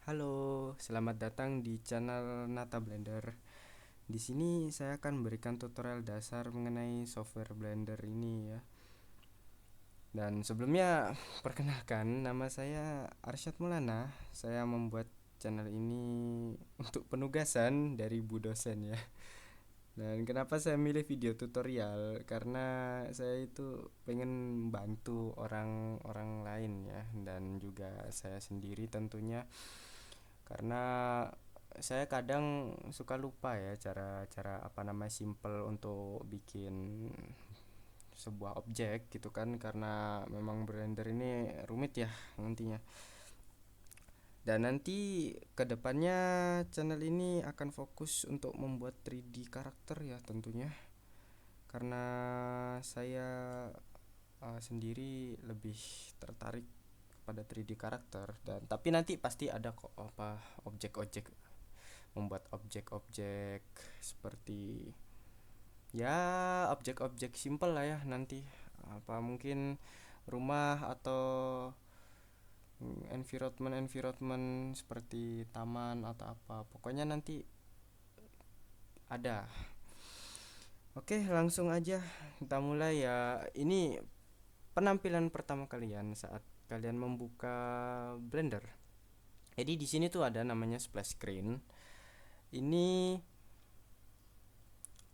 Halo, selamat datang di channel Nata Blender. Di sini saya akan memberikan tutorial dasar mengenai software Blender ini ya. Dan sebelumnya perkenalkan, nama saya Arsyad Maulana. Saya membuat channel ini untuk penugasan dari Bu dosen ya. Dan kenapa saya milih video tutorial? Karena saya itu pengen bantu orang-orang lain ya, dan juga saya sendiri tentunya, karena saya kadang suka lupa ya cara-cara simple untuk bikin sebuah objek gitu kan, karena memang Blender ini rumit ya nantinya. Dan nanti kedepannya channel ini akan fokus untuk membuat 3D karakter ya tentunya, karena saya sendiri lebih tertarik pada 3D karakter. Dan tapi nanti pasti ada kok objek-objek, membuat objek-objek seperti ya objek-objek simple lah ya nanti, mungkin rumah atau environment seperti taman atau apa, pokoknya nanti ada. Oke, langsung aja kita mulai ya. Ini penampilan pertama kalian saat kalian membuka Blender. Jadi di sini tuh ada namanya splash screen. Ini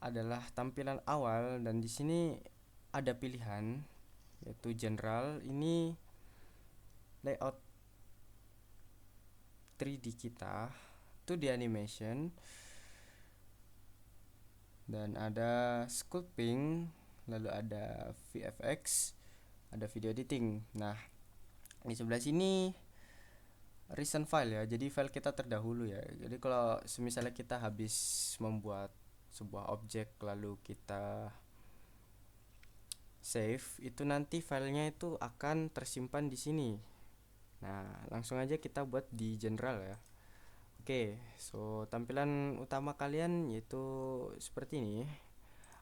adalah tampilan awal, dan di sini ada pilihan yaitu general. Ini layout 3D kita, 2D animation, dan ada sculpting, lalu ada VFX, ada video editing. Nah, di sebelah sini recent file ya, jadi file kita terdahulu ya. Jadi kalau misalnya kita habis membuat sebuah objek lalu kita save, itu nanti filenya itu akan tersimpan di sini. Nah, langsung aja kita buat di general ya. Oke, so tampilan utama kalian yaitu seperti ini.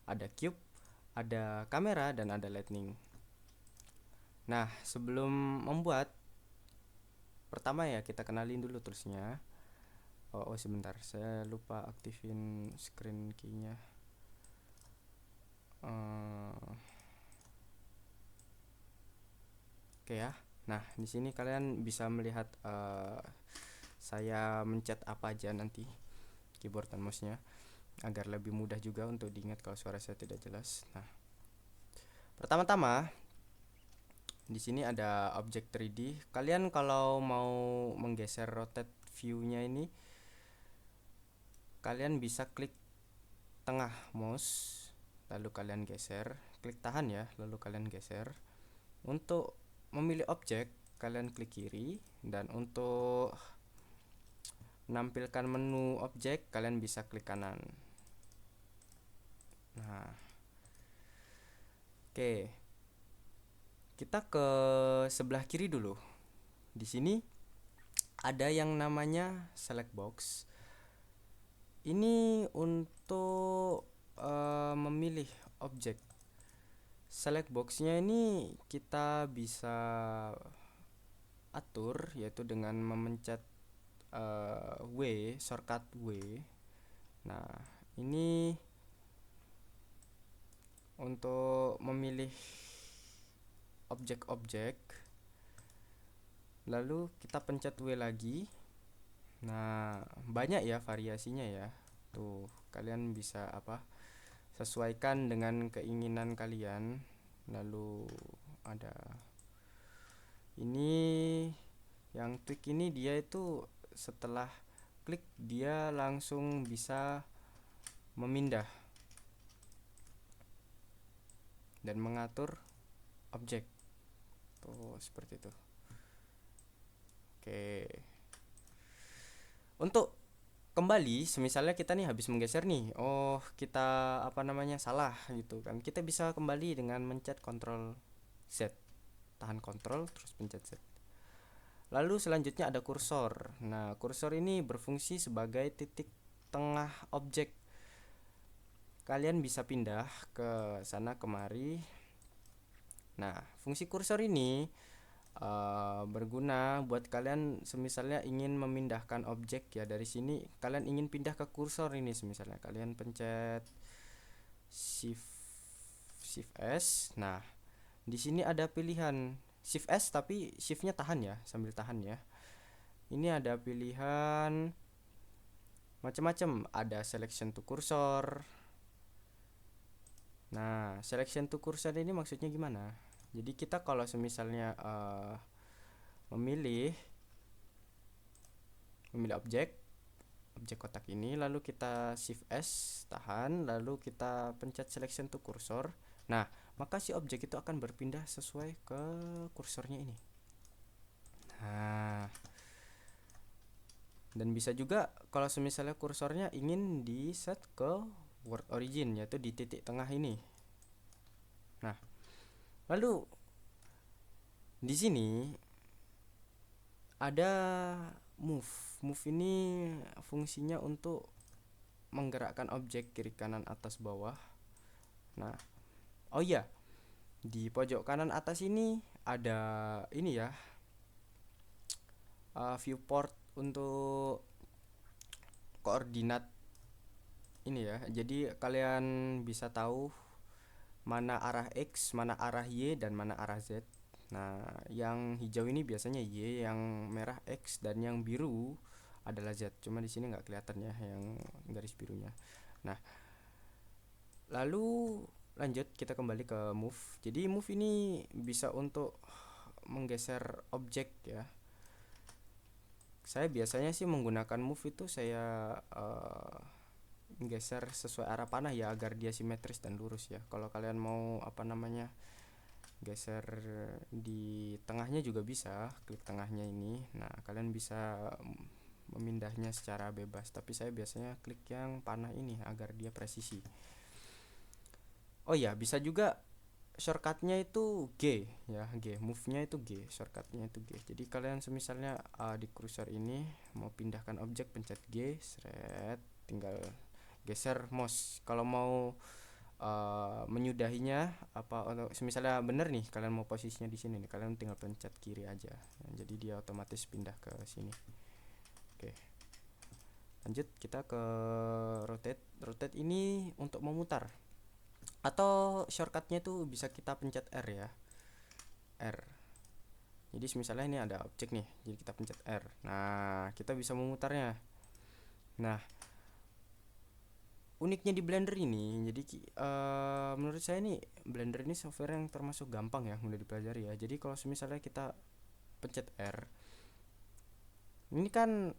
Ada cube, ada kamera, dan ada lightning. Nah, sebelum membuat, pertama ya kita kenalin dulu toolsnya. Sebentar, saya lupa aktifin screen key-nya. Oke ya. Nah, di sini kalian bisa melihat saya mencet apa aja nanti, keyboard dan mouse-nya, agar lebih mudah juga untuk diingat kalau suara saya tidak jelas. Nah, pertama-tama di sini ada objek 3D. Kalian kalau mau menggeser rotate view-nya ini, kalian bisa klik tengah mouse, lalu kalian geser, klik tahan ya, lalu kalian geser. Untuk memilih objek, kalian klik kiri, dan untuk menampilkan menu objek, kalian bisa klik kanan. Nah, oke. Kita ke sebelah kiri dulu. Di sini ada yang namanya select box. Ini untuk memilih objek. Select box-nya ini kita bisa atur yaitu dengan memencet W, shortcut W. Nah, ini untuk memilih objek-objek, lalu kita pencet W lagi. Nah, banyak ya variasinya ya. Tuh, kalian bisa sesuaikan dengan keinginan kalian. Lalu ada ini, yang tweak ini dia itu setelah klik dia langsung bisa memindah dan mengatur objek. Tuh, seperti itu. Oke. Untuk kembali, semisalnya kita nih habis menggeser nih, kita salah gitu kan, kita bisa kembali dengan mencet Ctrl Z, tahan Ctrl terus pencet Z. Lalu selanjutnya ada kursor. Nah, kursor ini berfungsi sebagai titik tengah objek. Kalian bisa pindah ke sana kemari. Nah, fungsi kursor ini berguna buat kalian semisalnya ingin memindahkan objek ya. Dari sini kalian ingin pindah ke kursor ini, semisalnya kalian pencet shift shift S. Nah, di sini ada pilihan shift S tapi shiftnya tahan ya, sambil tahan ya. Ini ada pilihan macam-macam, ada selection to cursor. Nah, selection to cursor ini maksudnya gimana? Jadi kita kalau semisalnya memilih objek kotak ini, lalu kita shift S tahan, lalu kita pencet selection to cursor. Nah, maka si objek itu akan berpindah sesuai ke kursornya ini. Nah, dan bisa juga kalau semisalnya kursornya ingin di set ke word origin, yaitu di titik tengah ini. Nah, lalu di sini ada move. Move ini fungsinya untuk menggerakkan objek kiri kanan atas bawah. Nah, oh iya, di pojok kanan atas ini ada ini ya, viewport untuk koordinat ini ya. Jadi kalian bisa tahu mana arah X, mana arah Y, dan mana arah Z. Nah, yang hijau ini biasanya Y, yang merah X, dan yang biru adalah Z. Cuma di sini nggak kelihatan ya yang garis birunya. Nah, lalu lanjut kita kembali ke move. Jadi move ini bisa untuk menggeser objek ya. Saya biasanya sih menggunakan move itu saya geser sesuai arah panah ya, agar dia simetris dan lurus ya. Kalau kalian mau geser di tengahnya juga bisa, klik tengahnya ini. Nah, kalian bisa memindahnya secara bebas, tapi saya biasanya klik yang panah ini agar dia presisi. Oh ya, bisa juga shortcutnya itu G ya, G, move-nya itu G, shortcutnya itu G. Jadi kalian semisalnya di kursor ini mau pindahkan objek, pencet G, seret, tinggal geser mouse. Kalau mau menyudahinya untuk misalnya bener nih kalian mau posisinya di sini nih, kalian tinggal pencet kiri aja. Jadi dia otomatis pindah ke sini. Oke, lanjut kita ke rotate ini untuk memutar, atau shortcutnya itu bisa kita pencet R ya, R. Jadi misalnya ini ada objek nih, jadi kita pencet R. Nah, kita bisa memutarnya. Nah, uniknya di Blender ini, jadi menurut saya nih Blender ini software yang termasuk gampang ya, mudah dipelajari ya. Jadi kalau misalnya kita pencet R, ini kan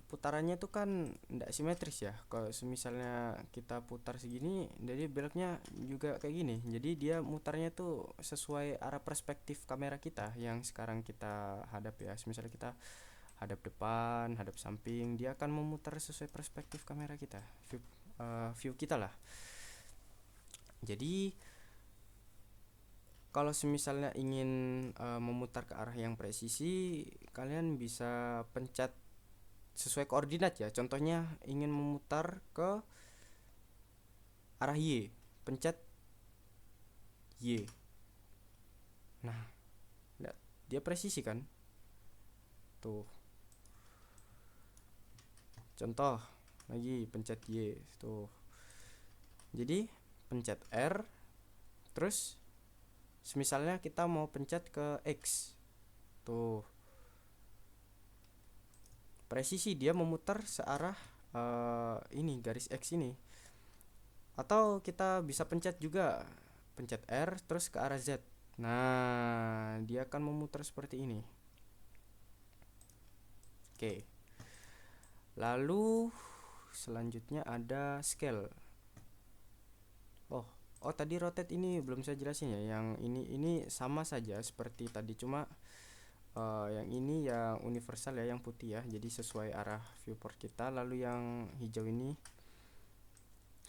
putarannya tuh kan tidak simetris ya. Kalau misalnya kita putar segini, jadi beloknya juga kayak gini. Jadi dia mutarnya tuh sesuai arah perspektif kamera kita yang sekarang kita hadap ya. Misalnya kita hadap depan, hadap samping, dia akan memutar sesuai perspektif kamera kita, view kita lah. Jadi kalau misalnya ingin memutar ke arah yang presisi, kalian bisa pencet sesuai koordinat ya. Contohnya ingin memutar ke arah Y, pencet Y. Nah, lihat, dia presisi kan? Tuh. Contoh lagi, pencet Y, tuh. Jadi pencet R, terus misalnya kita mau pencet ke X, tuh, presisi dia memutar searah ini garis X ini. Atau kita bisa pencet juga, pencet R terus ke arah Z. Nah, dia akan memutar seperti ini. Oke, lalu selanjutnya ada scale. Oh tadi rotate ini belum saya jelasin ya. Yang ini sama saja seperti tadi, cuma yang ini yang universal ya, yang putih ya, jadi sesuai arah viewport kita. Lalu yang hijau ini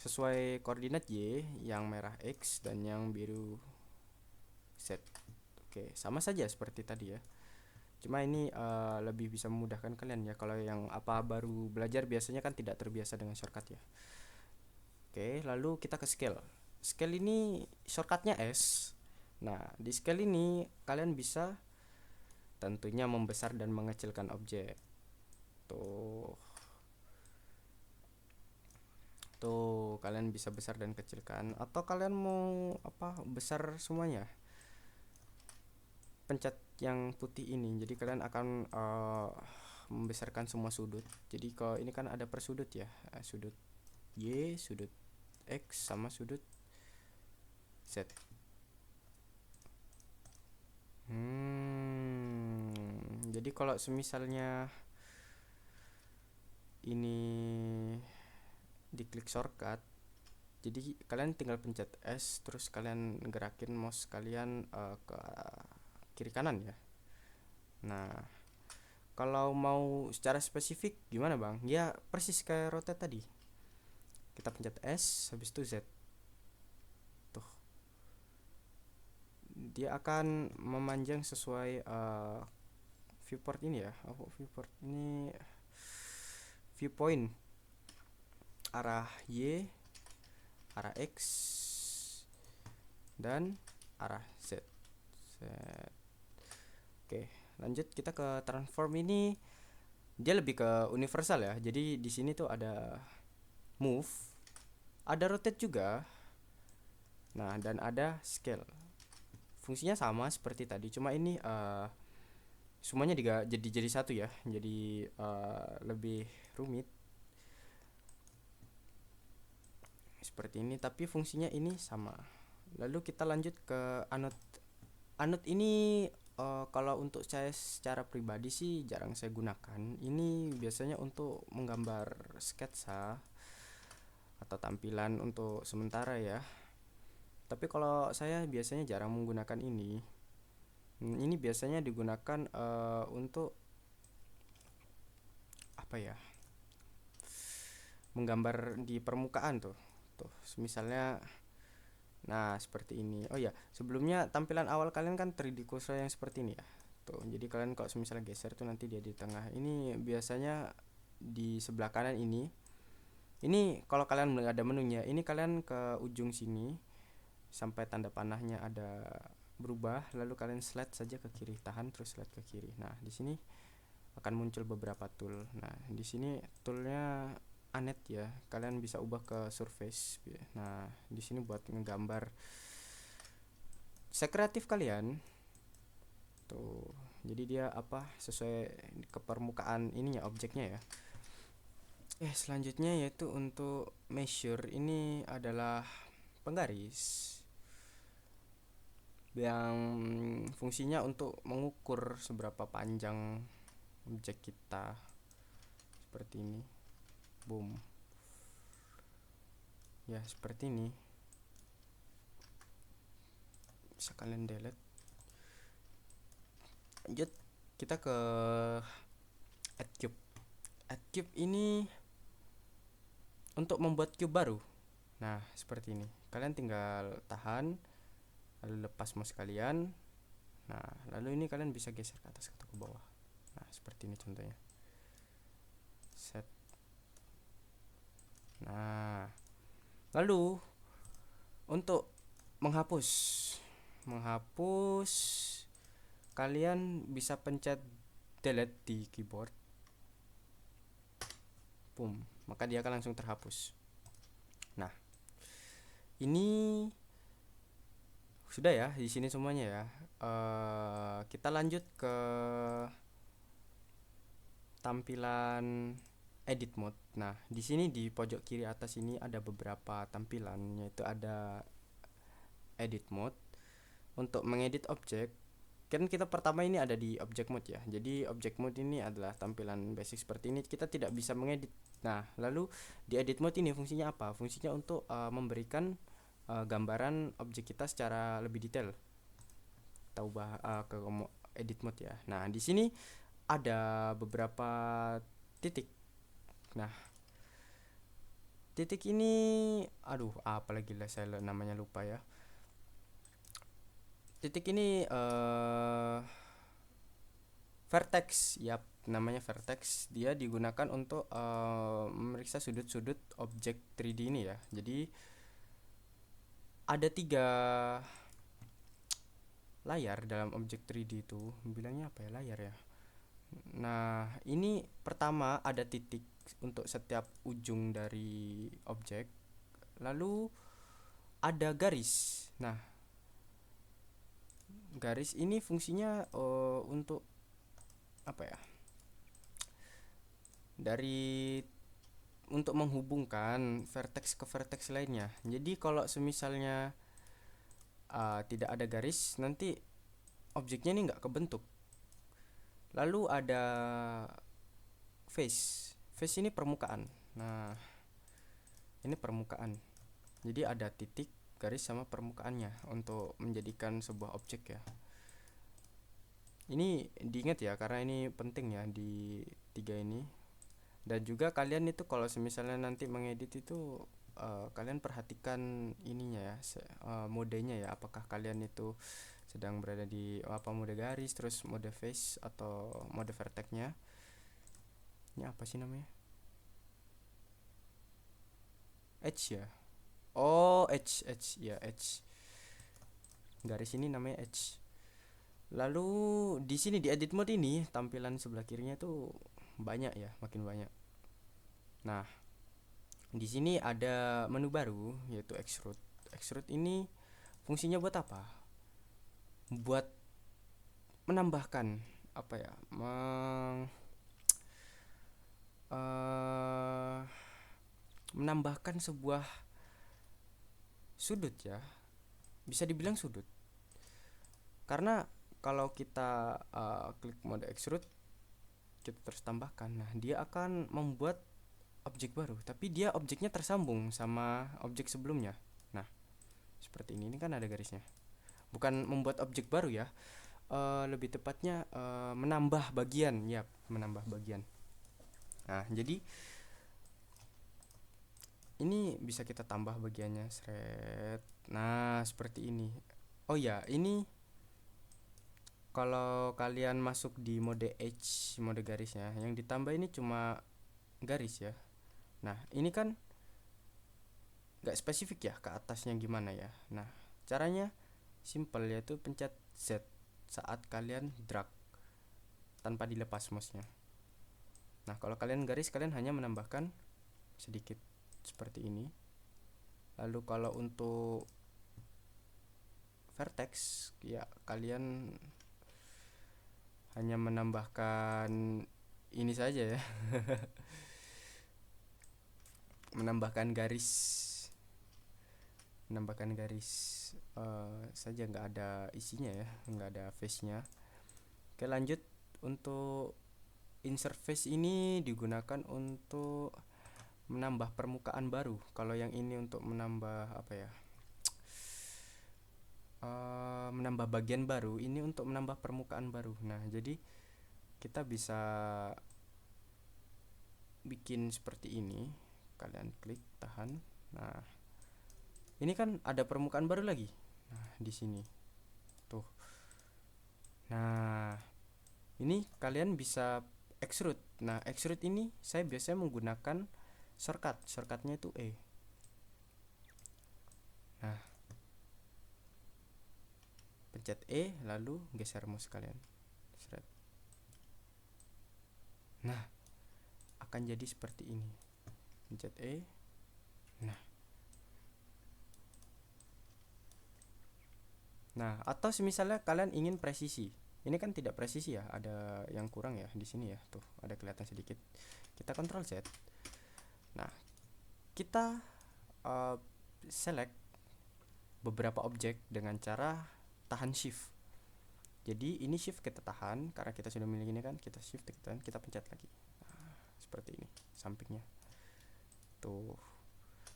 sesuai koordinat Y, yang merah X, dan yang biru Z. Oke, sama saja seperti tadi ya, cuma ini lebih bisa memudahkan kalian ya. Kalau yang baru belajar biasanya kan tidak terbiasa dengan shortcut ya. Oke, lalu kita ke scale. Scale ini shortcutnya S. Nah, di scale ini kalian bisa tentunya membesar dan mengecilkan objek. Tuh. Tuh, kalian bisa besar dan kecilkan, atau kalian mau besar semuanya. Pencet yang putih ini. Jadi kalian akan membesarkan semua sudut. Jadi kalau ini kan ada per sudut ya. Sudut Y, sudut X sama sudut Z. Jadi kalau semisalnya ini diklik shortcut, jadi kalian tinggal pencet S, terus kalian gerakin mouse kalian ke kiri kanan ya. Nah, kalau mau secara spesifik gimana bang? Ya persis kayak rotate tadi. Kita pencet S, habis itu Z. Tuh, dia akan memanjang sesuai viewport ini ya. Viewport ini viewpoint, arah Y, arah X, dan arah Z. Oke, lanjut kita ke transform ini. Dia lebih ke universal ya. Jadi di sini tuh ada move, ada rotate juga. Nah, dan ada scale. Fungsinya sama seperti tadi, cuma ini semuanya jadi satu ya. Jadi lebih rumit. Seperti ini, tapi fungsinya ini sama. Lalu kita lanjut ke annotate. Annotate ini kalau untuk saya secara pribadi sih jarang saya gunakan. Ini biasanya untuk menggambar sketsa atau tampilan untuk sementara ya. Tapi kalau saya biasanya jarang menggunakan ini. Ini biasanya digunakan untuk apa ya? Menggambar di permukaan tuh. Tuh, misalnya nah, seperti ini. Oh ya, sebelumnya tampilan awal kalian kan 3D cursor yang seperti ini ya. Tuh, jadi kalian kalau misalnya geser tuh nanti dia di tengah. Ini biasanya di sebelah kanan ini. Ini kalau kalian ada menunya, ini kalian ke ujung sini sampai tanda panahnya ada berubah, lalu kalian slide saja ke kiri, tahan terus slide ke kiri. Nah, di sini akan muncul beberapa tool. Nah, di sini toolnya Anet ya, kalian bisa ubah ke surface. Nah, di sini buat ngegambar sekreatif kalian tuh. Jadi dia sesuai ke permukaan ininya, objeknya ya. Selanjutnya yaitu untuk measure. Ini adalah penggaris yang fungsinya untuk mengukur seberapa panjang objek kita. Seperti ini. Boom. Ya, seperti ini. Bisa kalian delete. Lanjut kita ke add cube. Add cube ini untuk membuat cube baru. Nah, seperti ini. Kalian tinggal tahan, lalu lepas mouse kalian. Nah, lalu ini kalian bisa geser ke atas atau ke bawah. Nah, seperti ini contohnya. Set. Nah, lalu untuk menghapus kalian bisa pencet delete di keyboard. Boom, maka dia akan langsung terhapus. Nah, ini sudah ya di sini semuanya ya. Kita lanjut ke tampilan edit mode. Nah, di sini di pojok kiri atas ini ada beberapa tampilan, yaitu ada edit mode untuk mengedit objek. Kan kita pertama ini ada di object mode ya. Jadi object mode ini adalah tampilan basic seperti ini, kita tidak bisa mengedit. Nah, lalu di edit mode ini fungsinya apa? Fungsinya untuk memberikan gambaran objek kita secara lebih detail. Kita ubah ke edit mode ya. Nah, di sini ada beberapa titik. Nah, titik ini apalagi lah saya namanya lupa ya. Titik ini vertex, yap, namanya vertex. Dia digunakan untuk memeriksa sudut-sudut objek 3D ini ya. Jadi ada 3 layar dalam objek 3D itu, bilangnya apa ya, layar ya. Nah, ini pertama ada titik untuk setiap ujung dari objek, lalu ada garis. Nah, garis ini fungsinya untuk apa ya? Dari untuk menghubungkan vertex ke vertex lainnya. Jadi kalau semisalnya tidak ada garis, nanti objeknya ini nggak kebentuk. Lalu ada face. Face ini permukaan. Nah, ini permukaan. Jadi ada titik, garis sama permukaannya untuk menjadikan sebuah objek ya. Ini diingat ya, karena ini penting ya di tiga ini. Dan juga kalian itu kalau misalnya nanti mengedit itu kalian perhatikan ininya ya, modenya ya, apakah kalian itu sedang berada di apa, mode garis, terus mode face atau mode vertexnya. Ini apa sih namanya? Edge ya. Oh, edge ya, edge. Garis ini namanya edge. Lalu di sini di edit mode ini tampilan sebelah kirinya tuh banyak ya, makin banyak. Nah, di sini ada menu baru yaitu extrude. Extrude ini fungsinya buat apa? Buat menambahkan apa ya? Menambahkan sebuah sudut ya. Bisa dibilang sudut. Karena kalau kita klik mode extrude, kita terus tambahkan. Nah, dia akan membuat objek baru, tapi dia objeknya tersambung sama objek sebelumnya. Nah, seperti ini kan ada garisnya. Bukan membuat objek baru ya, lebih tepatnya menambah bagian ya, menambah bagian. Nah, jadi ini bisa kita tambah bagiannya, seret. Nah, seperti ini. Oh ya, ini kalau kalian masuk di mode edge, mode garisnya, yang ditambah ini cuma garis ya. Nah, ini kan nggak spesifik ya ke atasnya gimana ya. Nah, caranya simple, yaitu pencet Z saat kalian drag tanpa dilepas mouse-nya. Nah, kalau kalian garis, kalian hanya menambahkan sedikit seperti ini. Lalu kalau untuk vertex ya, kalian hanya menambahkan ini saja ya. menambahkan garis saja, nggak ada isinya ya, nggak ada face nya. Oke, lanjut. Untuk insert face ini digunakan untuk menambah permukaan baru. Kalau yang ini untuk menambah apa ya, menambah bagian baru. Ini untuk menambah permukaan baru. Nah, jadi kita bisa bikin seperti ini. Kalian klik, tahan. Nah, ini kan ada permukaan baru lagi. Nah, di sini tuh. Nah, ini kalian bisa extrude. Nah, extrude ini saya biasanya menggunakan shortcutnya itu E. Nah, pencet E lalu geser mouse kalian. Seret. Nah, akan jadi seperti ini. Pencet E. Nah, atau misalnya kalian ingin presisi. Ini kan tidak presisi ya, ada yang kurang ya di sini ya. Tuh, ada kelihatan sedikit. Kita Ctrl Z. Nah, kita select beberapa objek dengan cara tahan shift. Jadi ini shift kita tahan karena kita sudah memiliki ini kan, kita shift, kita pencet lagi. Nah, seperti ini sampingnya. Tuh.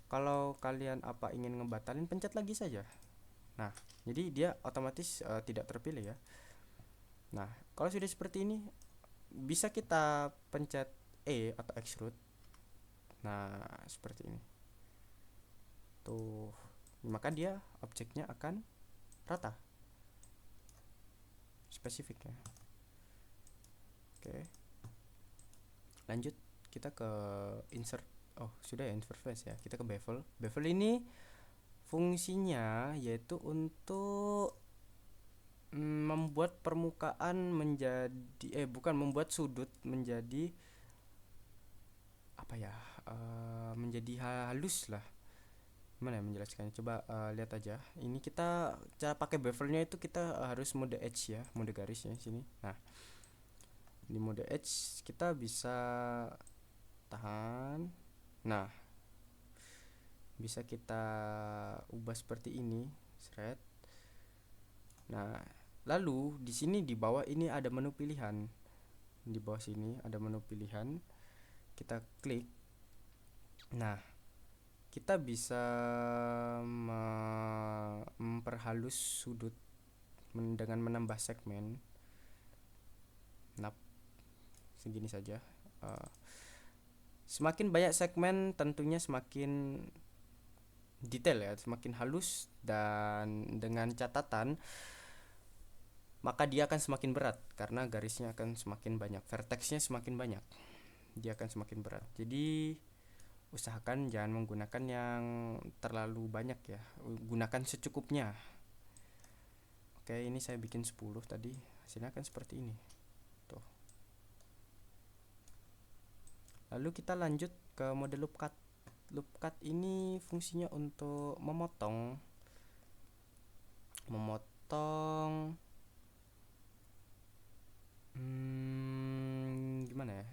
Kalau kalian ingin ngebatalin, pencet lagi saja. Nah, jadi dia otomatis tidak terpilih ya. Nah, kalau sudah seperti ini, bisa kita pencet E atau extrude. Nah, seperti ini. Tuh, maka dia objeknya akan rata, spesifik ya. Oke, lanjut kita ke insert. Oh, sudah ya insert face ya. Kita ke bevel. Bevel ini fungsinya yaitu untuk membuat permukaan menjadi bukan membuat sudut menjadi apa ya, menjadi halus lah. Gimana ya menjelaskannya, coba lihat aja. Ini kita cara pakai bevelnya itu kita harus mode edge ya, mode garisnya sini. Nah, di mode edge kita bisa tahan. Nah, bisa kita ubah seperti ini, thread. Nah, lalu di sini di bawah ini ada menu pilihan. Di bawah sini ada menu pilihan. Kita klik. Nah, kita bisa memperhalus sudut dengan menambah segmen. Nah, segini saja. Semakin banyak segmen tentunya semakin detail ya, semakin halus, dan dengan catatan maka dia akan semakin berat karena garisnya akan semakin banyak, vertexnya semakin banyak, dia akan semakin berat. Jadi usahakan jangan menggunakan yang terlalu banyak ya, gunakan secukupnya. Oke, ini saya bikin 10 tadi, hasilnya akan seperti ini tuh. Lalu kita lanjut ke mode loop cut. Loop cut ini fungsinya untuk memotong gimana ya,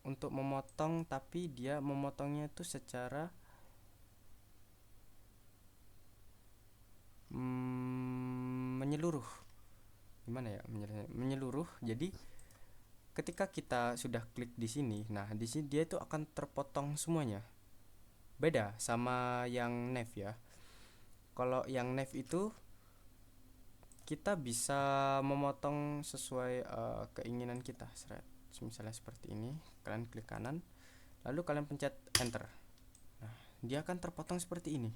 untuk memotong, tapi dia memotongnya itu secara menyeluruh. Gimana ya menyeluruh. Jadi ketika kita sudah klik di sini, nah di sini dia itu akan terpotong semuanya. Beda sama yang nav ya. Kalau yang nav itu kita bisa memotong sesuai keinginan kita. Misalnya seperti ini, kalian klik kanan, lalu kalian pencet enter. Nah, dia akan terpotong seperti ini.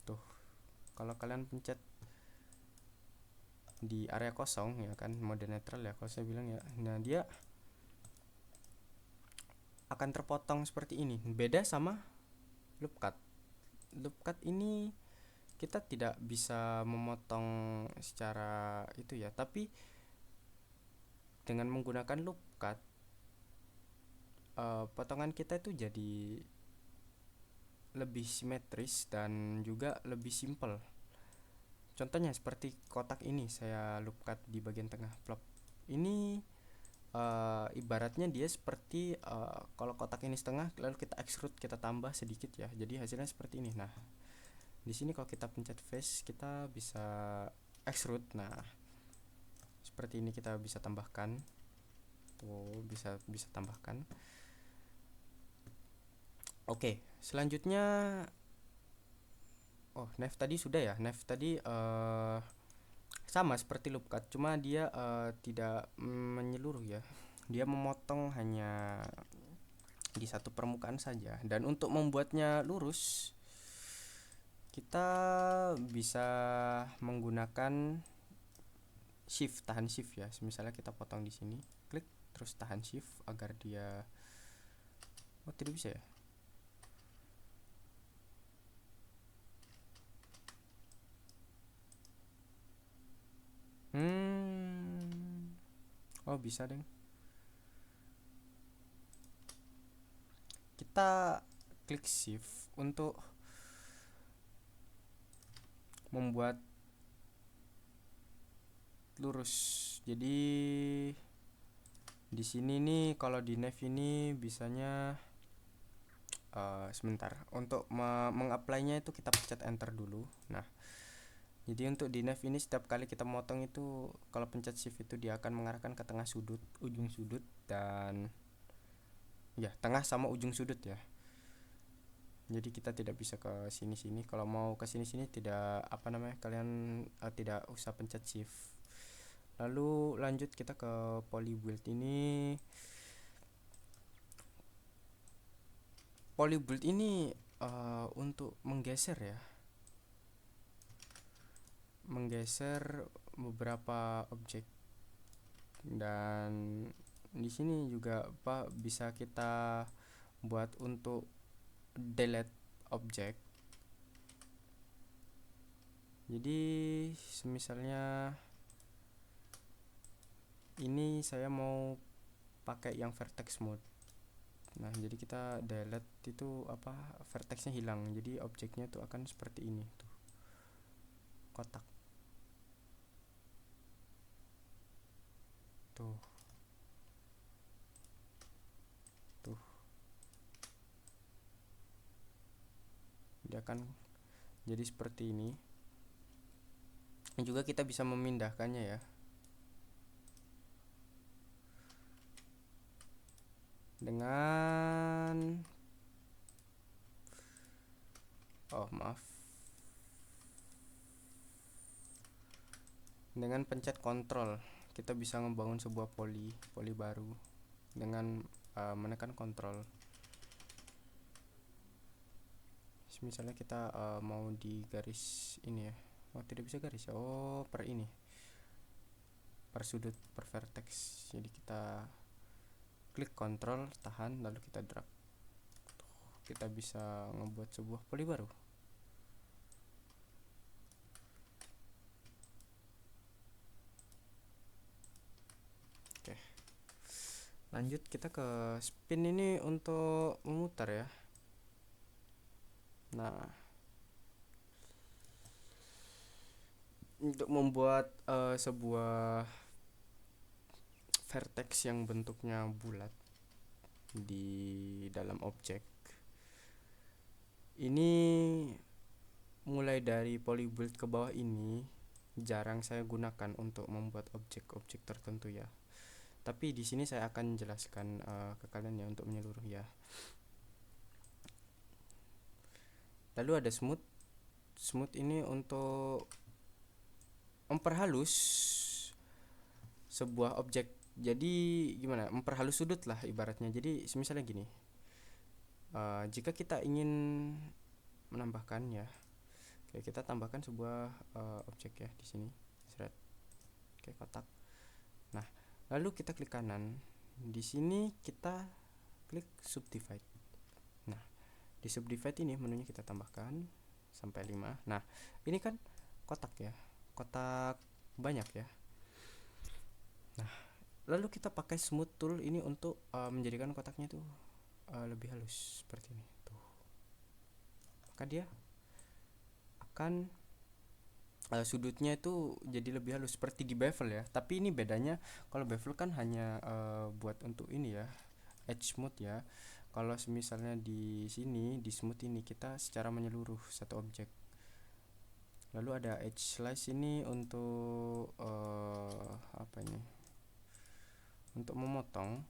Tuh, kalau kalian pencet di area kosong ya kan, mode netral ya kalau saya bilang ya. Nah, dia akan terpotong seperti ini. Beda sama loop cut. Loop cut ini kita tidak bisa memotong secara itu ya, tapi dengan menggunakan loop cut potongan kita itu jadi lebih simetris dan juga lebih simple. Contohnya seperti kotak ini, saya loop cut di bagian tengah, plop. Ini ibaratnya dia seperti kalau kotak ini setengah lalu kita extrude, kita tambah sedikit ya, jadi hasilnya seperti ini. Nah, di sini kalau kita pencet face kita bisa extrude. Nah, seperti ini kita bisa tambahkan tuh, bisa tambahkan. Oke, selanjutnya nav tadi sudah ya. Nav tadi sama seperti loop cut, cuma dia tidak menyeluruh ya, dia memotong hanya di satu permukaan saja. Dan untuk membuatnya lurus kita bisa menggunakan shift, tahan shift ya. Misalnya kita potong di sini, klik terus tahan shift agar dia tidak bisa ya. Bisa deh. Kita klik shift untuk membuat lurus. Jadi di sini nih kalau di nav ini bisanya sebentar, untuk mengapply-nya itu kita pencet enter dulu. Nah, jadi untuk di nav ini setiap kali kita motong itu kalau pencet shift itu dia akan mengarahkan ke tengah sudut, ujung sudut, dan ya tengah sama ujung sudut ya. Jadi kita tidak bisa ke sini-sini. Kalau mau ke sini-sini tidak kalian tidak usah pencet shift. Lalu lanjut kita ke poly build ini. Poly build ini untuk menggeser ya, menggeser beberapa objek. Dan di sini juga bisa kita buat untuk delete objek. Jadi misalnya ini saya mau pakai yang vertex mode. Nah, jadi kita delete itu apa, vertexnya hilang. Jadi objeknya tuh akan seperti ini tuh. Kotak. Tuh. Tuh. Dia akan jadi seperti ini. Dan juga kita bisa memindahkannya ya. Dengan dengan pencet kontrol kita bisa membangun sebuah poli baru dengan menekan kontrol. Misalnya kita mau di garis ini ya. Oh, tidak bisa garis. Oh, per ini, per sudut, per vertex. Jadi kita klik kontrol, tahan, lalu kita drag. Kita bisa ngebuat sebuah poli baru. Oke, lanjut kita ke spin ini untuk memutar ya. Nah, untuk membuat sebuah vertex yang bentuknya bulat di dalam objek ini, mulai dari polybuild ke bawah ini jarang saya gunakan untuk membuat objek-objek tertentu ya. Tapi di sini saya akan jelaskan ke kalian ya untuk menyeluruh ya. Lalu ada smooth. Smooth ini untuk memperhalus sebuah objek. Jadi gimana? Memperhalus sudut lah ibaratnya. Jadi misalnya gini. Jika kita ingin menambahkan ya, oke, kita tambahkan sebuah objek ya di sini. Thread. Oke, kotak. Nah, lalu kita klik kanan. Di sini kita klik subdivide. Nah, di subdivide ini menunya kita tambahkan sampai 5. Nah, ini kan kotak ya. Kotak banyak ya. Nah, lalu kita pakai smooth tool ini untuk menjadikan kotaknya itu lebih halus seperti ini tuh. Maka dia akan sudutnya itu jadi lebih halus seperti di bevel ya. Tapi ini bedanya, kalau bevel kan hanya buat untuk ini ya, edge smooth ya. Kalau misalnya di sini di smooth ini kita secara menyeluruh satu objek. Lalu ada edge slice ini untuk apa ini? Untuk memotong.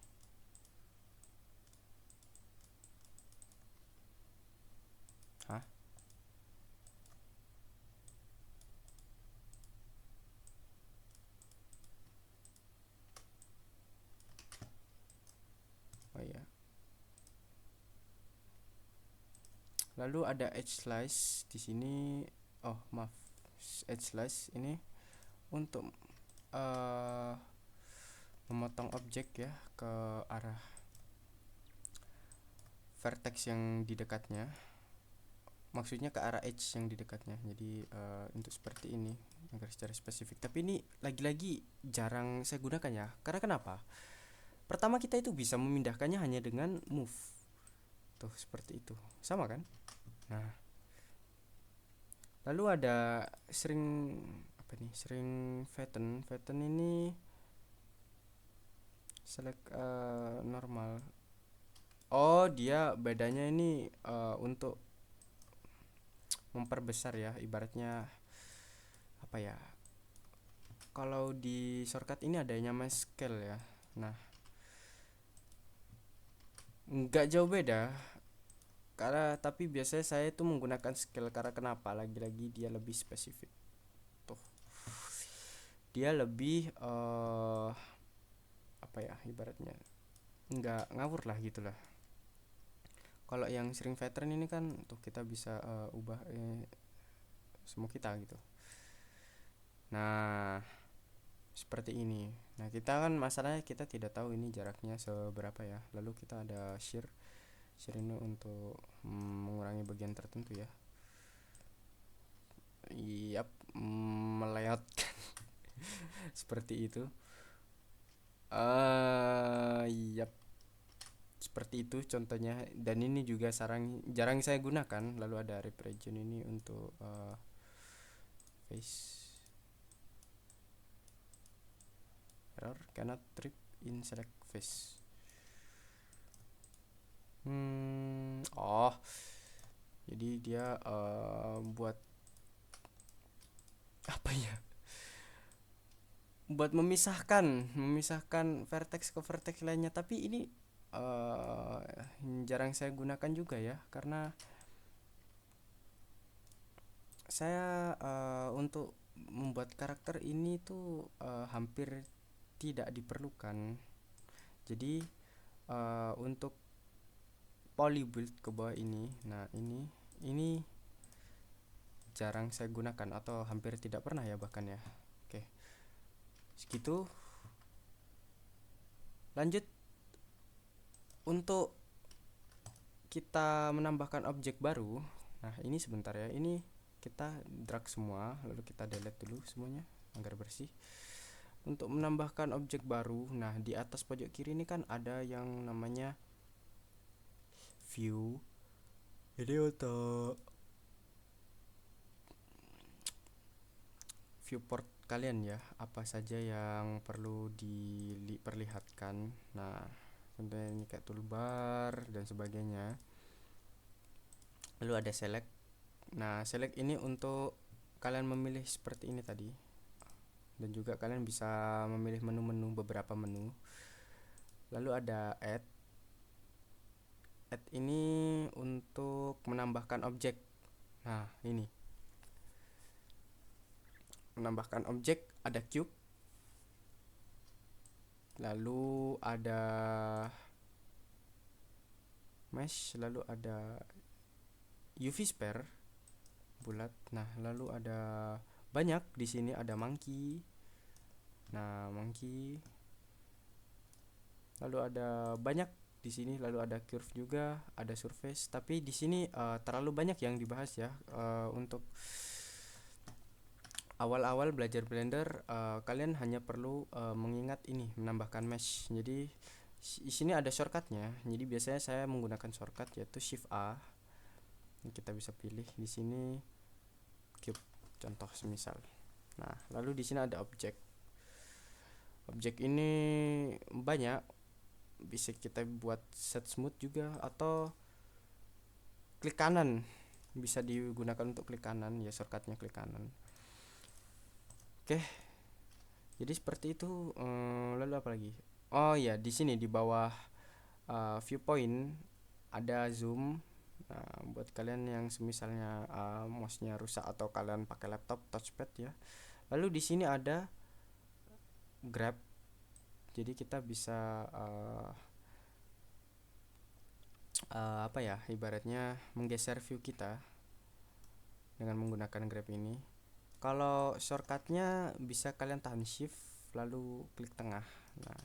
Hah? Oh iya. Lalu ada edge slice di sini. Oh, maaf. Edge slice ini untuk memotong objek ya ke arah vertex yang di dekatnya. Maksudnya ke arah edge yang di dekatnya. Jadi untuk seperti ini agar secara spesifik. Tapi ini lagi-lagi jarang saya gunakan ya. Karena kenapa? Pertama, kita itu bisa memindahkannya hanya dengan move. Tuh, seperti itu. Sama kan? Nah, lalu ada shrink apa nih? Shrink fatten. Fatten ini select normal. Oh, dia bedanya ini untuk memperbesar ya, ibaratnya apa ya? Kalau di shortcut ini ada yang namanya scale ya. Nah, nggak jauh beda. Karena tapi biasanya saya itu menggunakan scale karena kenapa? Lagi-lagi dia lebih spesifik. Tuh. Dia lebih apa ya, ibaratnya nggak ngawur lah gitulah. Kalau yang shrink pattern ini kan tuh kita bisa ubah semua kita gitu. Nah, seperti ini. Nah, kita kan masalahnya kita tidak tahu ini jaraknya seberapa ya. Lalu kita ada shear. Shear ini untuk mengurangi bagian tertentu ya. Yap, meleot seperti itu. Yap, seperti itu contohnya. Dan ini juga jarang saya gunakan. Lalu ada rip region ini untuk face error cannot trip in select face. Oh, jadi dia buat apa ya, buat memisahkan vertex ke vertex lainnya. Tapi ini uh, jarang saya gunakan juga ya, karena saya untuk membuat karakter ini tuh hampir tidak diperlukan. Jadi untuk poly build ke bawah ini, nah ini jarang saya gunakan atau hampir tidak pernah ya bahkan ya. Oke, segitu. Lanjut untuk kita menambahkan objek baru. Nah, ini sebentar ya. Ini kita drag semua, lalu kita delete dulu semuanya agar bersih. Untuk menambahkan objek baru, nah di atas pojok kiri ini kan ada yang namanya view. Jadi untuk viewport kalian ya, apa saja yang perlu diperlihatkan. Nah, contohnya ini kayak toolbar dan sebagainya. Lalu ada select. Nah, select ini untuk kalian memilih seperti ini tadi. Dan juga kalian bisa memilih menu-menu, beberapa menu. Lalu ada add. Add ini untuk menambahkan objek. Nah, ini menambahkan objek, ada cube, lalu ada mesh, lalu ada UV sphere bulat. Nah, lalu ada banyak di sini, ada monkey. Nah, monkey. Lalu ada banyak di sini, lalu ada curve juga, ada surface. Tapi di sini terlalu banyak yang dibahas ya. Untuk awal-awal belajar Blender, kalian hanya perlu mengingat ini, menambahkan mesh. Jadi di sini ada shortcutnya. Jadi biasanya saya menggunakan shortcut yaitu Shift A. Kita bisa pilih di sini cube, contoh semisal. Nah, lalu di sini ada objek. Objek ini banyak, bisa kita buat set smooth juga, atau klik kanan, bisa digunakan untuk klik kanan ya, shortcutnya klik kanan. Oke, jadi seperti itu. Lalu apa lagi? Oh ya, di sini di bawah viewpoint ada zoom. Nah, buat kalian yang semisalnya mouse-nya rusak atau kalian pakai laptop touchpad ya. Lalu di sini ada grab. Jadi kita bisa apa ya, ibaratnya menggeser view kita dengan menggunakan grab ini. Kalau shortcutnya bisa kalian tahan shift lalu klik tengah. Nah,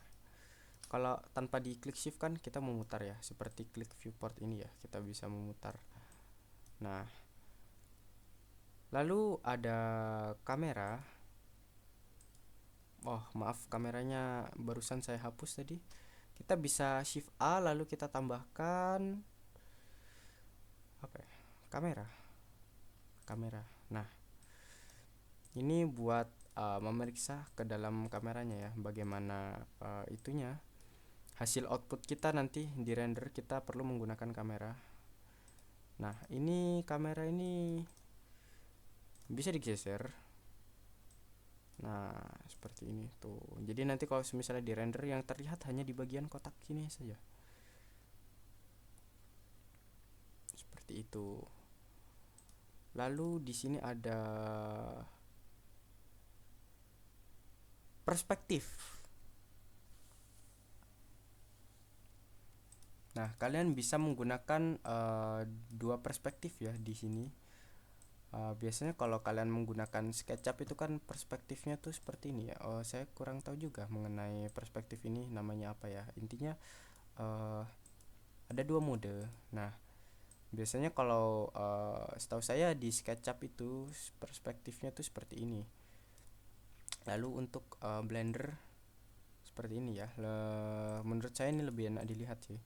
kalau tanpa diklik shift kan kita memutar ya, seperti klik viewport ini ya, kita bisa memutar. Nah, lalu ada kamera. Oh, maaf, kameranya barusan saya hapus tadi. Kita bisa shift A lalu kita tambahkan apa ya? Kamera. Nah, ini buat memeriksa ke dalam kameranya ya, bagaimana itunya. Hasil output kita nanti di render kita perlu menggunakan kamera. Nah, ini kamera ini bisa digeser. Nah, seperti ini tuh. Jadi nanti kalau misalnya di render yang terlihat hanya di bagian kotak ini saja. Seperti itu. Lalu di sini ada perspektif. Nah, kalian bisa menggunakan dua perspektif ya di sini. Biasanya kalau kalian menggunakan SketchUp itu kan perspektifnya tuh seperti ini ya. Saya kurang tahu juga mengenai perspektif ini namanya apa ya. Intinya ada dua mode. Nah, Biasanya kalau setahu saya di SketchUp itu perspektifnya tuh seperti ini. Lalu untuk Blender seperti ini ya. Menurut saya ini lebih enak dilihat sih.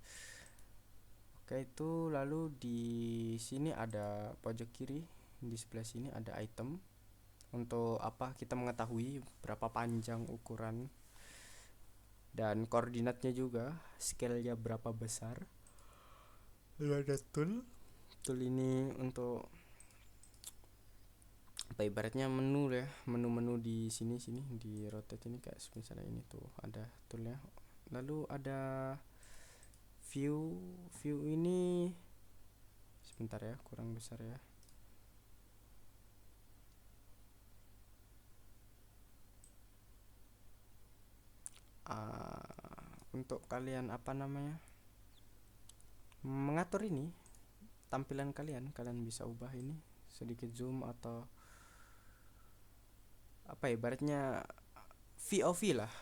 Oke, itu lalu di sini ada pojok kiri, di sebelah sini ada item. Untuk apa kita mengetahui berapa panjang ukuran dan koordinatnya juga, scale-nya berapa besar. Lalu ada tool ini untuk apa ibaratnya menu ya, menu-menu di sini di rotate ini, kayak misalnya ini tuh ada toolnya. Lalu ada view. View ini sebentar ya, kurang besar ya. Untuk kalian apa namanya, mengatur ini tampilan kalian bisa ubah ini sedikit zoom atau apa ibaratnya VOV lah,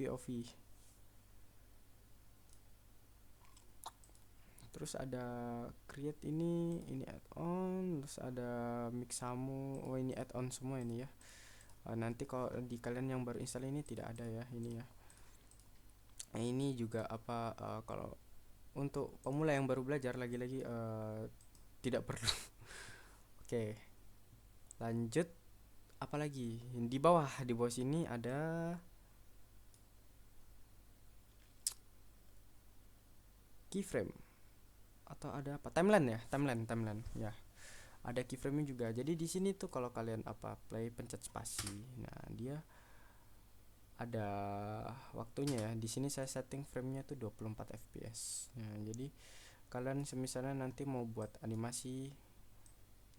VOV. Terus ada create ini add-on, terus ada Mixamo. Oh, ini add-on semua ini ya. Nanti kalau di kalian yang baru install ini tidak ada ya ini ya. Nah, ini juga apa kalau untuk pemula yang baru belajar lagi-lagi tidak perlu. Oke, lanjut. Apalagi di bawah sini ada keyframe atau ada apa, timeline ya, timeline ya. Ada keyframe juga. Jadi di sini tuh kalau kalian apa play pencet spasi, nah dia ada waktunya ya. Di sini saya setting framenya tuh 24 fps. Nah, jadi kalian semisalnya nanti mau buat animasi,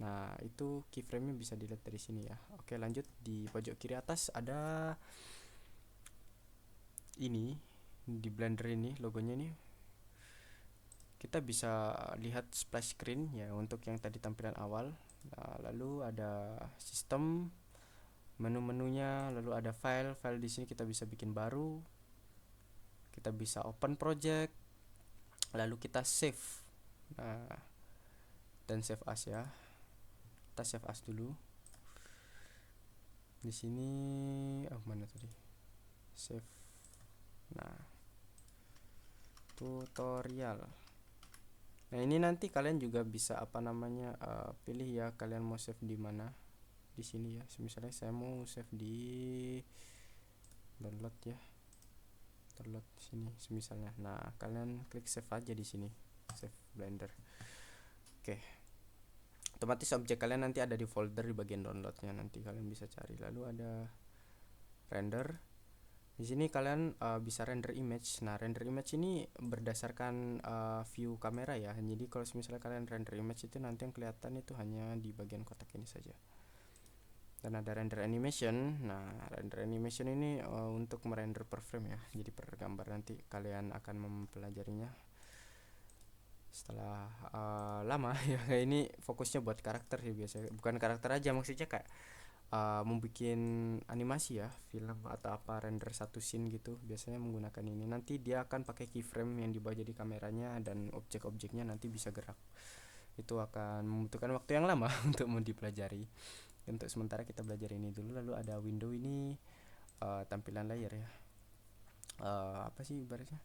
nah itu keyframe-nya bisa dilihat dari sini ya. Oke, lanjut. Di pojok kiri atas ada ini, di Blender ini logonya ini. Kita bisa lihat splash screen ya untuk yang tadi tampilan awal. Nah, lalu ada sistem, menu-menunya, lalu ada file. File di sini kita bisa bikin baru. Kita bisa open project. Lalu kita save. Nah, dan save as ya. Kita save as dulu. Di sini mana tadi? Save. Nah, tutorial. Nah, ini nanti kalian juga bisa apa namanya pilih ya, kalian mau save di mana. Di sini ya. Misalnya saya mau save di download ya. Download sini misalnya. Nah, kalian klik save aja di sini. Save Blender. Oke. Otomatis objek kalian nanti ada di folder di bagian downloadnya, nanti kalian bisa cari. Lalu ada render. Di sini kalian bisa render image. Nah, render image ini berdasarkan view kamera ya. Jadi kalau misalnya kalian render image itu nanti yang kelihatan itu hanya di bagian kotak ini saja. Dan ada render animation. Nah, render animation ini untuk merender per frame ya. Jadi per gambar, nanti kalian akan mempelajarinya setelah lama ya. Ini fokusnya buat karakter sih biasanya. Bukan karakter aja, maksudnya kayak membuat animasi ya, film atau apa, render satu scene gitu, biasanya menggunakan ini. Nanti dia akan pakai keyframe yang dibawa jadi kameranya, dan objek-objeknya nanti bisa gerak. Itu akan membutuhkan waktu yang lama untuk mau dipelajari. Untuk sementara kita belajar ini dulu. Lalu ada window ini tampilan layer ya. Apa sih ibaratnya,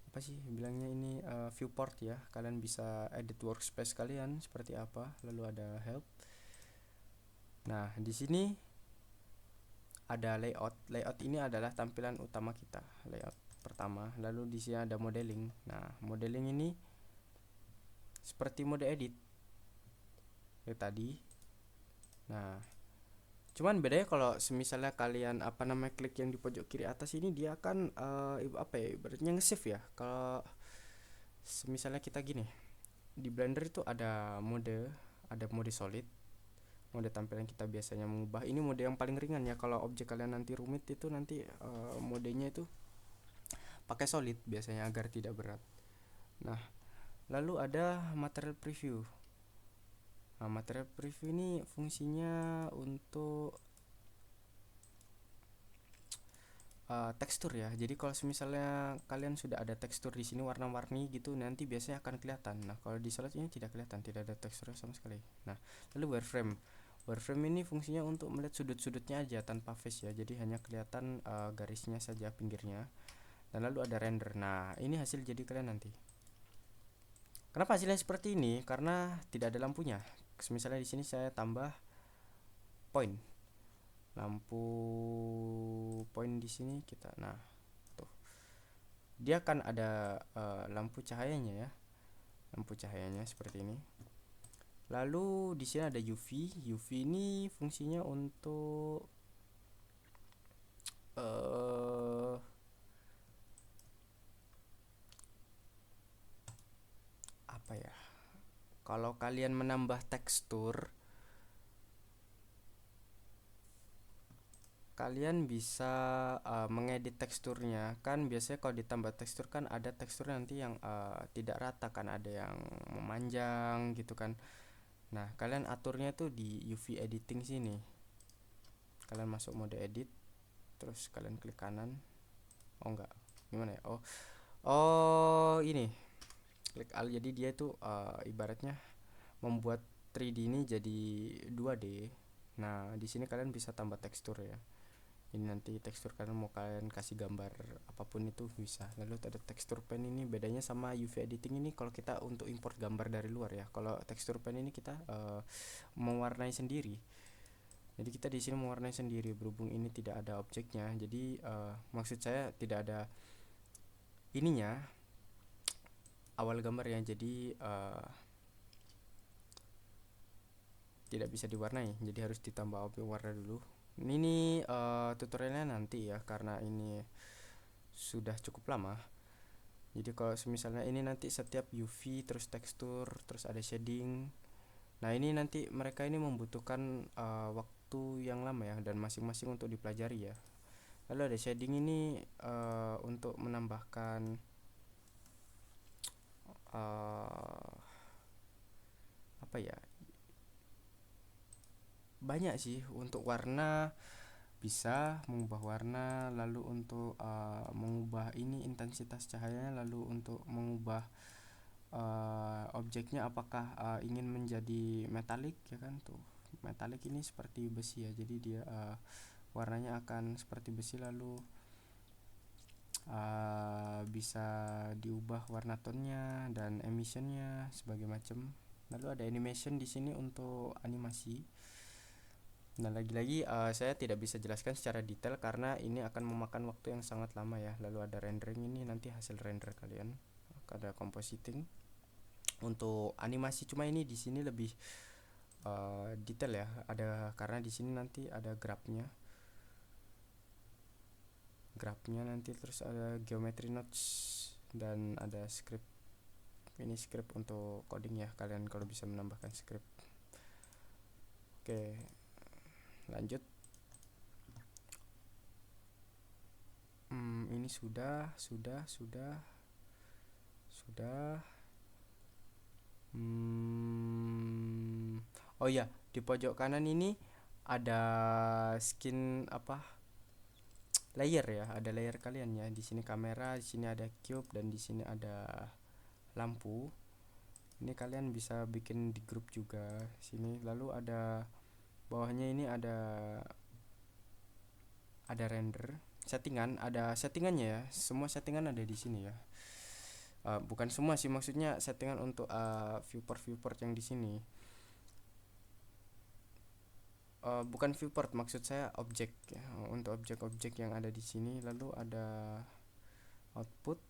apa sih bilangnya ini, viewport ya. Kalian bisa edit workspace kalian seperti apa. Lalu ada help. Nah, di sini ada layout. Layout ini adalah tampilan utama kita, layout pertama. Lalu di sini ada modeling. Nah, modeling ini seperti mode edit kayak tadi. Nah, cuman bedanya kalau semisalnya kalian apa namanya klik yang di pojok kiri atas ini, dia akan apa ya ibaratnya nge-save ya. Kalau semisalnya kita gini, di Blender itu ada mode solid, mode tampilan kita biasanya mengubah. Ini mode yang paling ringan ya. Kalau objek kalian nanti rumit itu nanti modenya itu pakai solid biasanya agar tidak berat. Nah, lalu ada material preview. Nah, material preview ini fungsinya untuk tekstur ya. Jadi kalau misalnya kalian sudah ada tekstur di sini warna-warni gitu, nanti biasanya akan kelihatan. Nah, kalau di slot ini tidak kelihatan, tidak ada teksturnya sama sekali. Nah, lalu wireframe. Wireframe ini fungsinya untuk melihat sudut-sudutnya aja tanpa face ya. Jadi hanya kelihatan garisnya saja pinggirnya. Dan lalu ada render. Nah, ini hasil jadi kalian nanti. Kenapa hasilnya seperti ini? Karena tidak ada lampunya. Misalnya di sini saya tambah point. Lampu point di sini kita. Nah, tuh. Dia kan ada lampu cahayanya ya. Lampu cahayanya seperti ini. Lalu di sini ada UV. UV ini fungsinya untuk apa ya? Kalau kalian menambah tekstur, kalian bisa mengedit teksturnya. Kan biasanya kalau ditambah tekstur kan ada tekstur nanti yang tidak rata, kan ada yang memanjang gitu kan. Nah, kalian aturnya tuh di UV editing sini. Kalian masuk mode edit, terus kalian klik kanan. Oh enggak, gimana ya? Oh ini klik Alt. Jadi dia itu ibaratnya membuat 3D ini jadi 2D. Nah, di sini kalian bisa tambah tekstur ya. Ini nanti tekstur kalian mau kalian kasih gambar apapun itu bisa. Lalu ada tekstur pen. Ini bedanya sama UV editing ini, kalau kita untuk import gambar dari luar ya. Kalau tekstur pen ini kita mewarnai sendiri. Jadi kita di sini mewarnai sendiri, berhubung ini tidak ada objeknya. Jadi maksud saya tidak ada ininya awal gambar ya. Jadi tidak bisa diwarnai. Jadi harus ditambah objek warna dulu. Ini tutorialnya nanti ya, karena ini sudah cukup lama. Jadi kalau misalnya ini nanti setiap UV terus tekstur terus ada shading. Nah, ini nanti mereka ini membutuhkan waktu yang lama ya, dan masing-masing untuk dipelajari ya. Lalu ada shading ini untuk menambahkan apa ya? Banyak sih. Untuk warna bisa mengubah warna, lalu untuk mengubah ini intensitas cahayanya, lalu untuk mengubah objeknya apakah ingin menjadi metalik ya kan. Tuh metalik ini seperti besi ya, jadi dia warnanya akan seperti besi. Lalu bisa diubah warna tonnya dan emissionnya sebagai macam. Lalu ada animation di sini untuk animasi. Nah, lagi-lagi saya tidak bisa jelaskan secara detail karena ini akan memakan waktu yang sangat lama ya. Lalu ada rendering, ini nanti hasil render kalian. Ada compositing untuk animasi, cuma ini di sini lebih detail ya. Ada karena di sini nanti ada grabnya nanti, terus ada geometry nodes dan ada script. Ini script untuk coding ya, kalian kalau bisa menambahkan script. Oke, lanjut. Ini sudah. Oh ya, di pojok kanan ini ada skin apa? Layer ya, ada layer kalian ya. Di sini kamera, di sini ada cube, dan di sini ada lampu. Ini kalian bisa bikin di grup juga sini. Lalu ada bawahnya ini ada render, settingan, ada settingannya ya. Semua settingan ada di sini ya. Bukan semua sih, maksudnya settingan untuk viewport yang di sini. Bukan viewport, maksud saya objek ya, untuk objek-objek yang ada di sini. Lalu ada output,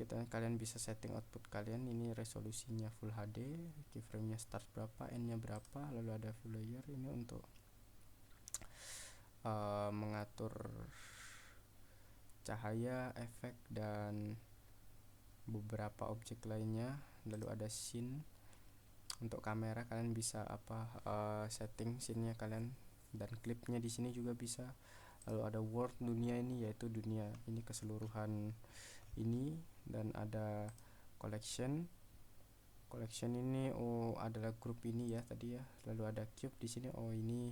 kalian bisa setting output kalian. Ini resolusinya full HD, keyframe nya start berapa, end nya berapa. Lalu ada full layer, ini untuk mengatur cahaya, efek, dan beberapa objek lainnya. Lalu ada scene untuk kamera, kalian bisa setting scene-nya kalian, dan klipnya di sini juga bisa. Lalu ada world, dunia, ini yaitu dunia ini keseluruhan ini. Dan ada collection ini adalah grup ini ya tadi ya. Lalu ada cube di sini. Ini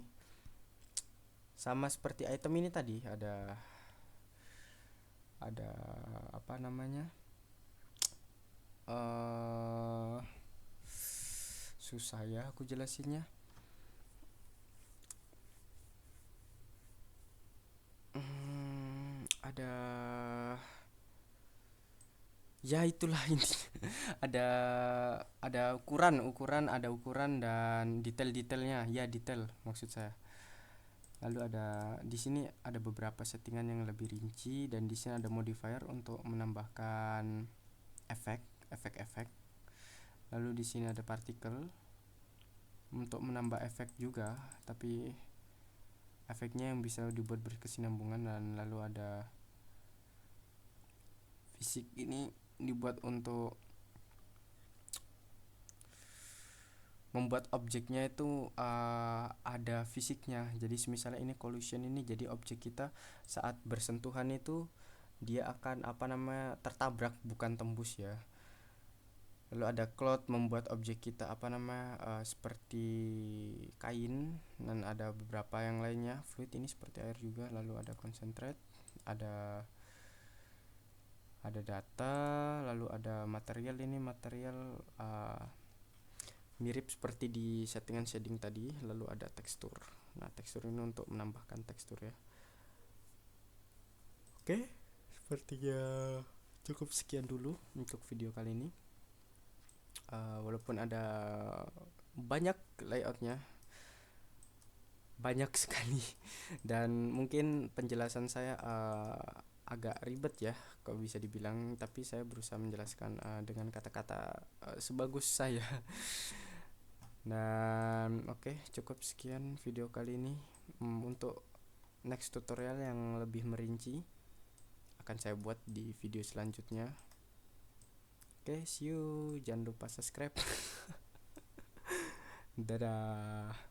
sama seperti item ini tadi, ada ada apa namanya, eh susah ya aku jelasinnya. Ada, ya itulah intinya. Ada ada ukuran dan detail-detailnya, ya detail maksud saya. Lalu ada di sini ada beberapa settingan yang lebih rinci, dan di sini ada modifier untuk menambahkan efek-efek. Lalu di sini ada partikel untuk menambah efek juga, tapi efeknya yang bisa dibuat berkesinambungan. Dan lalu ada fisik, ini dibuat untuk membuat objeknya itu ada fisiknya. Jadi misalnya ini collision, ini jadi objek kita saat bersentuhan itu dia akan apa namanya, tertabrak bukan tembus ya. Lalu ada cloud, membuat objek kita apa namanya, seperti kain. Dan ada beberapa yang lainnya. Fluid ini seperti air juga. Lalu ada concentrate, ada data, lalu ada material. Ini material mirip seperti di settingan shading tadi. Lalu ada tekstur. Nah, tekstur ini untuk menambahkan tekstur ya. Oke, sepertinya cukup sekian dulu untuk video kali ini. Walaupun ada banyak layoutnya, banyak sekali, dan mungkin penjelasan saya agak ribet ya kalau bisa dibilang, tapi saya berusaha menjelaskan dengan kata-kata sebagus saya. Dan oke, cukup sekian video kali ini. Untuk next tutorial yang lebih merinci akan saya buat di video selanjutnya. Oke, see you. Jangan lupa subscribe. Dadah.